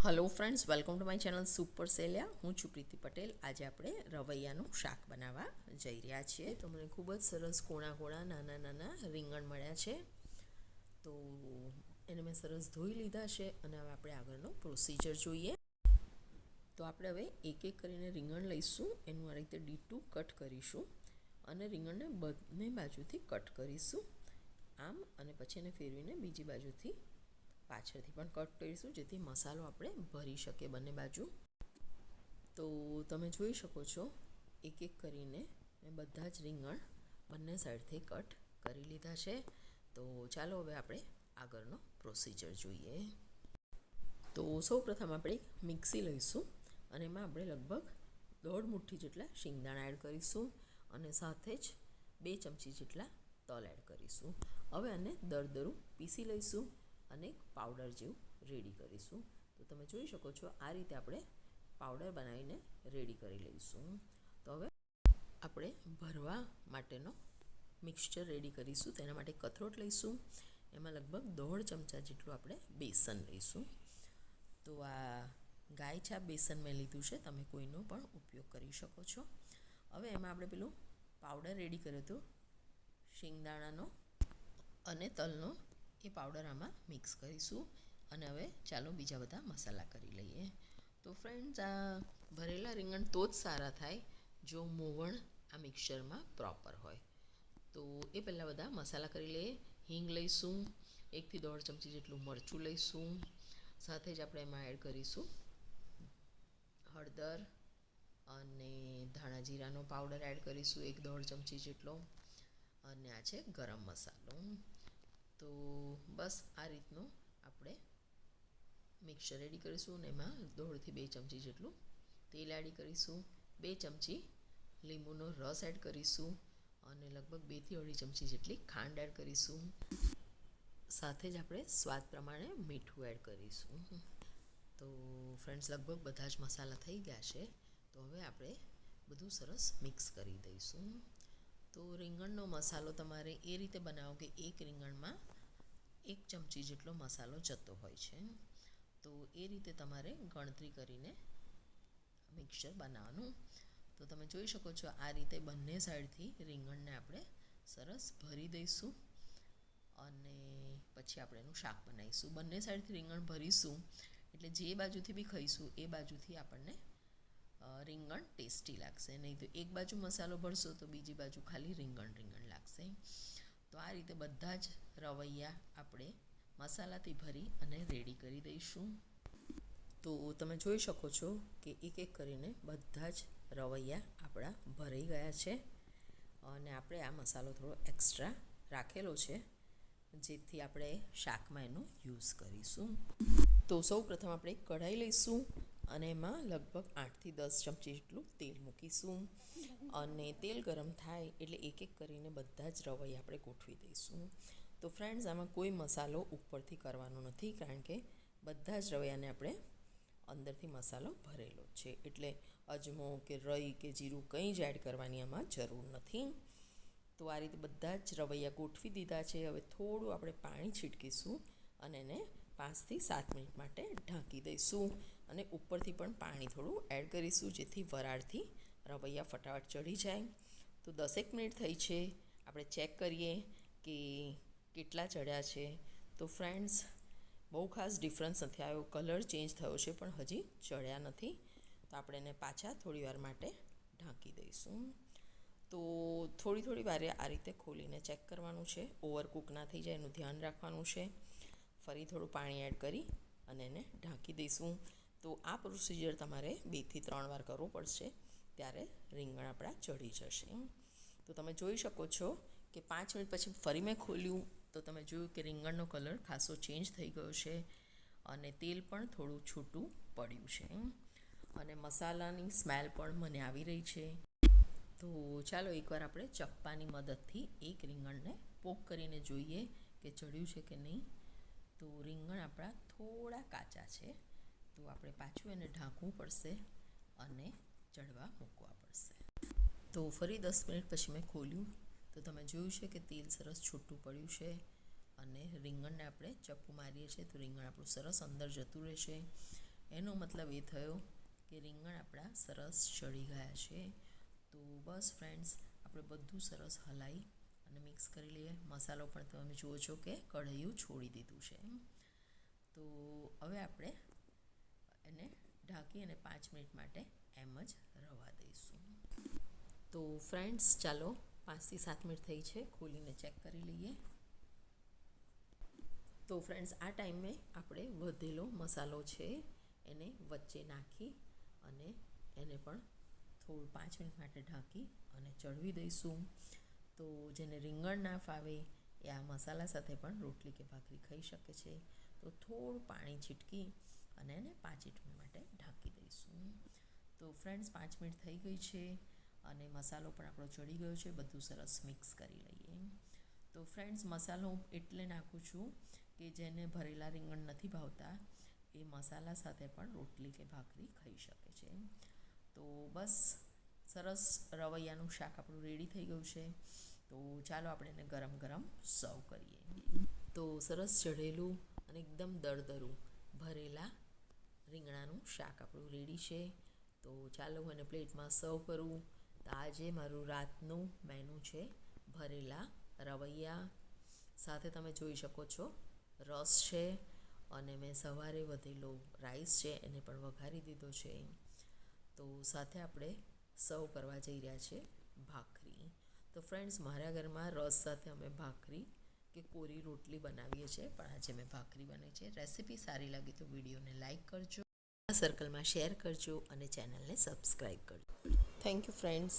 Hello friends, welcome to my channel super सेलिया। हूँ छुं प्रीति पटेल। आज આપણે રવૈયાનું શાક બનાવવા જઈ રહ્યા છીએ। તો મને ખૂબ જ સરસ કોણા કોણા નાના નાના રીંગણ મળ્યા છે। તો એને મેં સરસ ધોઈ લીધા છે અને હવે આપણે આગળનો પ્રોસિજર જોઈએ। તો આપણે હવે એક એક કરીને રીંગણ લઈશું, એનું આ રીતે ડીટું કટ કરીશું અને રીંગણને બંને બાજુથી કટ કરીશું આમ, અને પછી એને ફેરવીને બીજી બાજુથી પાછળથી પણ કટ કરીશું, જેથી મસાલો આપણે ભરી શકીએ બંને બાજુ। તો તમે જોઈ શકો છો એક એક કરીને મેં બધા જ રીંગણ બંને સાઈડથી કટ કરી લીધા છે। તો ચાલો હવે આપણે આગળનો પ્રોસિજર જોઈએ। તો સૌપ્રથમ આપણે મિક્સી લઈશું અને એમાં આપણે લગભગ 1.5 મુઠ્ઠી જેટલા શિંગદાણા એડ કરીશું અને સાથે જ 2 ચમચી જેટલા તલ એડ કરીશું। હવે આને દરદરું પીસી લઈશું અને પાવડર જેવું રેડી કરીશું। તો તમે જોઈ શકો છો આ રીતે આપણે પાવડર બનાવીને રેડી કરી લઈશું। તો હવે આપણે ભરવા માટેનો મિક્સચર રેડી કરીશું। તેના માટે કથરોટ લઈશું, એમાં લગભગ 1.5 ચમચા જેટલું આપણે બેસન લઈશું। તો આ ગાય છાપ બેસન મેં લીધું છે, તમે કોઈનો પણ ઉપયોગ કરી શકો છો। હવે એમાં આપણે પેલું પાવડર રેડી કર્યો હતો શિંગદાણાનો અને તલનો, એ પાવડર આમાં મિક્સ કરીશું અને હવે ચાલો બીજા બધા મસાલા કરી લઈએ। તો ફ્રેન્ડ્સ, આ ભરેલા રીંગણ તો જ સારા થાય જો મોવણ આ મિક્સચરમાં પ્રોપર હોય। તો એ પહેલાં બધા મસાલા કરી લઈએ। હિંગ લઈશું, 1 થી 1.5 ચમચી જેટલું મરચું લઈશું, સાથે જ આપણે એમાં એડ કરીશું હળદર અને ધાણા જીરાનો પાવડર એડ કરીશું 1-1.5 ચમચી જેટલો, અને આ છે ગરમ મસાલો। તો બસ આ રીતનું આપણે મિક્સચર રેડી કરીશું અને એમાં 1.5 થી 2 ચમચી જેટલું તેલ એડ કરીશું, 2 ચમચી લીંબુનો રસ એડ કરીશું અને લગભગ 2 થી 2.5 ચમચી જેટલી ખાંડ એડ કરીશું। સાથે જ આપણે સ્વાદ પ્રમાણે મીઠું એડ કરીશું। તો ફ્રેન્ડ્સ, લગભગ બધા જ મસાલા થઈ ગયા છે। તો હવે આપણે બધું સરસ મિક્સ કરી દઈશું। તો રીંગણનો મસાલો તમારે એ રીતે બનાવો કે એક રીંગણમાં 1 ચમચી જેટલો મસાલો જતો હોય છે। તો એ રીતે તમારે ગણતરી કરીને મિક્સચર બનાવવાનું। તો તમે જોઈ શકો છો આ રીતે બંને સાઈડથી રીંગણને આપણે સરસ ભરી દઈશું અને પછી આપણે એનું શાક બનાવીશું। બંને સાઈડથી રીંગણ ભરીશું એટલે જે બાજુથી બી ખાઈશું એ બાજુથી આપણને રીંગણ ટેસ્ટી લાગશે, નહીં તો એક બાજુ મસાલો ભરશો તો બીજી બાજુ ખાલી રીંગણ લાગશે। તો આ રીતે બધા જ રવૈયા આપણે મસાલાથી ભરી અને રેડી કરી દઈશું। તો તમે જોઈ શકો છો કે એક એક કરીને બધા જ રવૈયા આપણા ભરાઈ ગયા છે અને આપણે આ મસાલો થોડો એક્સ્ટ્રા રાખેલો છે, જેથી આપણે શાકમાં એનો યુઝ કરીશું। તો સૌપ્રથમ આપણે કઢાઈ લઈશું અને એમાં લગભગ 8 થી 10 ચમચી જેટલું તેલ મૂકીશું અને તેલ ગરમ થાય એટલે એક એક કરીને બધા જ રવૈયા આપણે ગોઠવી દઈશું। તો ફ્રેન્ડ્સ, આમાં કોઈ મસાલો ઉપરથી કરવાનો નથી, કારણ કે બધા જ રવૈયાને આપણે અંદરથી મસાલો ભરેલો છે, એટલે અજમો કે રઈ કે જીરું કંઈ જ એડ કરવાની આમાં જરૂર નથી। તો આ રીતે બધા જ રવૈયા ગોઠવી દીધા છે। હવે થોડું આપણે પાણી છીટકીશું અને એને 5 થી 7 મિનિટ માટે ઢાંકી દઈશું અને ઉપરથી પણ પાણી થોડું એડ કરીશું, જેથી વરાળથી રવૈયા ફટાફટ ચડી જાય। તો 10 મિનિટ થઈ છે, આપણે ચેક કરીએ કે કેટલા ચડ્યા છે। તો ફ્રેન્ડ્સ, બહુ ખાસ ડિફરન્સ નથી આવ્યો, કલર ચેન્જ થયો છે પણ હજી ચડ્યા નથી। તો આપણે એને પાછા થોડી વાર માટે ઢાંકી દઈશું। તો થોડી વારે આ રીતે ખોલીને ચેક કરવાનું છે, ઓવરકુક ના થઈ જાય એનું ધ્યાન રાખવાનું છે। ફરી થોડું પાણી એડ કરી અને એને ઢાંકી દઈશું। તો આ પ્રોસિજર તમારે 2 થી 3 વાર કરવું પડશે, ત્યારે રીંગણ આપણા ચડી જશે। તો તમે જોઈ શકો છો કે 5 મિનિટ પછી ફરી મેં ખોલ્યું તો તમે જોયું કે રીંગણનો કલર ખાસો ચેન્જ થઈ ગયો છે અને તેલ પણ થોડું છૂટું પડ્યું છે અને મસાલાની સ્મેલ પણ મને આવી રહી છે। તો ચાલો એકવાર આપણે ચપ્પાની મદદથી એક રીંગણને પોક કરીને જોઈએ કે ચડ્યું છે કે નહીં। તો રીંગણ આપણા થોડા કાચા છે, તો આપણે પાછું એને ઢાંકવું પડશે અને ચડવા મૂકવા પડશે। તો ફરી 10 મિનિટ પછી મેં ખોલ્યું તો તમે જોયું છે કે તેલ સરસ છૂટું પડ્યું છે અને રીંગણને આપણે ચપ્પુ મારીએ છીએ તો રીંગણ આપણું સરસ અંદર જતું રહેશે। એનો મતલબ એ થયો કે રીંગણ આપણા સરસ ચડી ગયા છે. તો બસ ફ્રેન્ડ્સ, આપણે બધું સરસ હલાવી અને મિક્સ કરી લઈએ. મસાલો પણ તમે જુઓ છો કે કઢાઈયું છોડી દીધું છે. તો હવે આપણે એને ઢાંકી અને 5 મિનિટ માટે એમ જ રવા દઈશું. તો ફ્રેન્ડ્સ, ચાલો 5 થી 7 મિનિટ થઈ છે, ખોલીને ચેક કરી લઈએ. તો ફ્રેન્ડ્સ, આ ટાઈમે આપણે વધેલો મસાલો છે એને વચ્ચે નાખી અને એને પણ થોડું 5 મિનિટ માટે ઢાંકી અને ચડવી દઈશું. તો જેને રીંગણ ના ફાવે એ આ મસાલા સાથે પણ રોટલી કે ભાખરી ખાઈ શકે છે. તો થોડું પાણી છીટકી અને એને 5 મિનિટ માટે ઢાંકી દઈશું. તો ફ્રેન્ડ્સ, 5 મિનિટ થઈ ગઈ છે અને મસાલો પણ આપણો ચડી ગયો છે. બધું સરસ મિક્સ કરી લઈએ. તો ફ્રેન્ડ્સ, મસાલો એટલે નાખું છું કે જેને ભરેલા રીંગણ નથી ભાવતા એ મસાલા સાથે પણ રોટલી કે ભાખરી ખાઈ શકે છે. તો બસ, સરસ રવૈયાનું શાક આપણું રેડી થઈ ગયું છે. તો ચાલો આપણે એને ગરમ ગરમ સર્વ કરીએ. તો સરસ ચઢેલું અને એકદમ દળદરું ભરેલા રીંગણાનું શાક આપણું રેડી છે. તો ચાલો હું એને પ્લેટમાં સર્વ કરું. તો આજે મારું રાતનું મેનુ છે ભરેલા રવૈયા. સાથે તમે જોઈ શકો છો રસ છે અને મેં સવારે વધેલો રાઈસ છે એને પણ વઘારી દીધો છે. તો સાથે આપણે સર્વ કરવા જઈ રહ્યા છે ભાખરી. તો ફ્રેન્ડ્સ, મારા ઘરમાં રસ સાથે અમે ભાખરી કે કોરી રોટલી બનાવીએ છીએ, પણ આજે મેં ભાખરી બનાવી છે. રેસીપી સારી લાગી તો વિડીયોને લાઇક કરજો, સર્કલમાં શેર કરજો અને ચેનલને સબસ્ક્રાઈબ કરજો. Thank you friends.